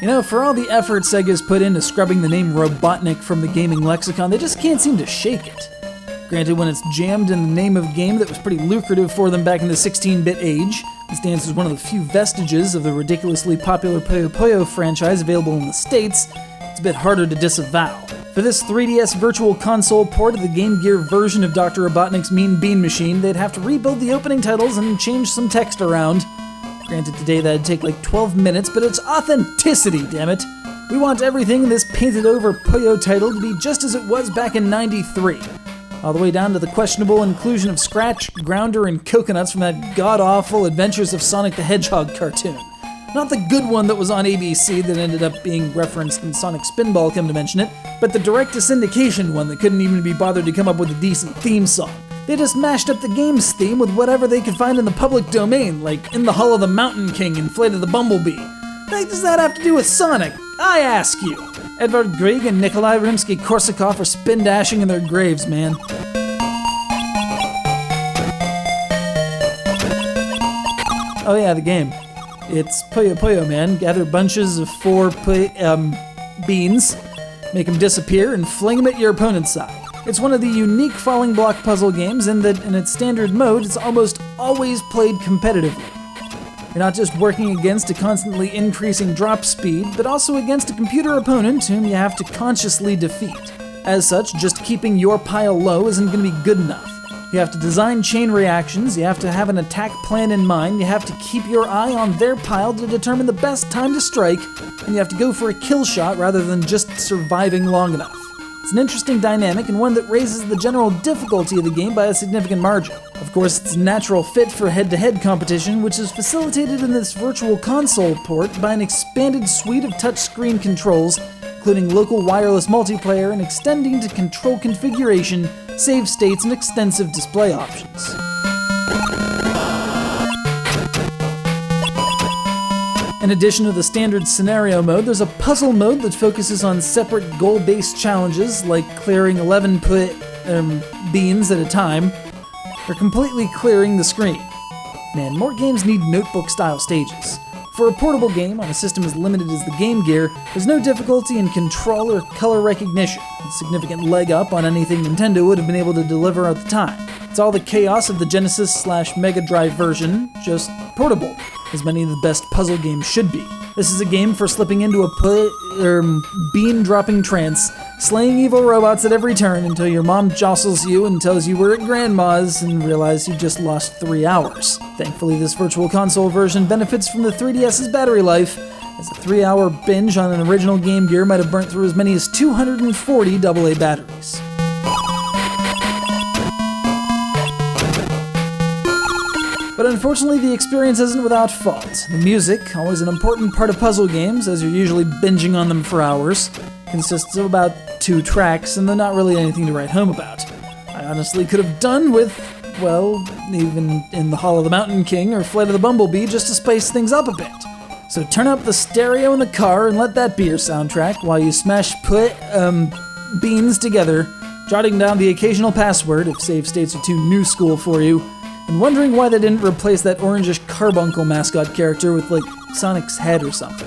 You know, for all the effort Sega's put into scrubbing the name Robotnik from the gaming lexicon, they just can't seem to shake it. Granted, when it's jammed in the name of a game that was pretty lucrative for them back in the 16-bit age, it stands as one of the few vestiges of the ridiculously popular Puyo Puyo franchise available in the States, it's a bit harder to disavow. For this 3DS Virtual Console port of the Game Gear version of Dr. Robotnik's Mean Bean Machine, they'd have to rebuild the opening titles and change some text around. Granted, today that'd take like 12 minutes, but it's authenticity, damn it. We want everything in this painted-over Puyo title to be just as it was back in '93. All the way down to the questionable inclusion of Scratch, Grounder, and Coconuts from that god-awful Adventures of Sonic the Hedgehog cartoon. Not the good one that was on ABC that ended up being referenced in Sonic Spinball, come to mention it, but the direct-to-syndication one that couldn't even be bothered to come up with a decent theme song. They just mashed up the game's theme with whatever they could find in the public domain, like In the Hall of the Mountain King and Flight of the Bumblebee. What does that have to do with Sonic? I ask you! Edvard Grieg and Nikolai Rimsky-Korsakov are spin-dashing in their graves, man. Oh yeah, the game. It's Puyo Puyo, man. Gather bunches of 4 beans, make them disappear, and fling them at your opponent's side. It's one of the unique falling block puzzle games in that in its standard mode, it's almost always played competitively. You're not just working against a constantly increasing drop speed, but also against a computer opponent whom you have to consciously defeat. As such, just keeping your pile low isn't going to be good enough. You have to design chain reactions, you have to have an attack plan in mind, you have to keep your eye on their pile to determine the best time to strike, and you have to go for a kill shot rather than just surviving long enough. It's an interesting dynamic and one that raises the general difficulty of the game by a significant margin. Of course, it's a natural fit for head-to-head competition, which is facilitated in this Virtual Console port by an expanded suite of touchscreen controls, including local wireless multiplayer and extending to control configuration, save states, and extensive display options. In addition to the standard scenario mode, there's a puzzle mode that focuses on separate goal-based challenges, like clearing 11 beans at a time, or completely clearing the screen. Man, more games need notebook-style stages. For a portable game on a system as limited as the Game Gear, there's no difficulty in control or color recognition, a significant leg up on anything Nintendo would have been able to deliver at the time. It's all the chaos of the Genesis/Mega Drive version, just portable, as many of the best puzzle games should be. This is a game for slipping into a bean-dropping trance, slaying evil robots at every turn until your mom jostles you and tells you we're at Grandma's and realize you just lost 3 hours. Thankfully, this Virtual Console version benefits from the 3DS's battery life, as a 3-hour binge on an original Game Gear might have burnt through as many as 240 AA batteries. But unfortunately, the experience isn't without fault. The music, always an important part of puzzle games, as you're usually binging on them for hours, consists of about 2 tracks, and they're not really anything to write home about. I honestly could have done with, well, even In the Hall of the Mountain King or Flight of the Bumblebee just to spice things up a bit. So turn up the stereo in the car and let that be your soundtrack while you smash beans together, jotting down the occasional password if save states are too new school for you, and wondering why they didn't replace that orangish carbuncle mascot character with, like, Sonic's head or something.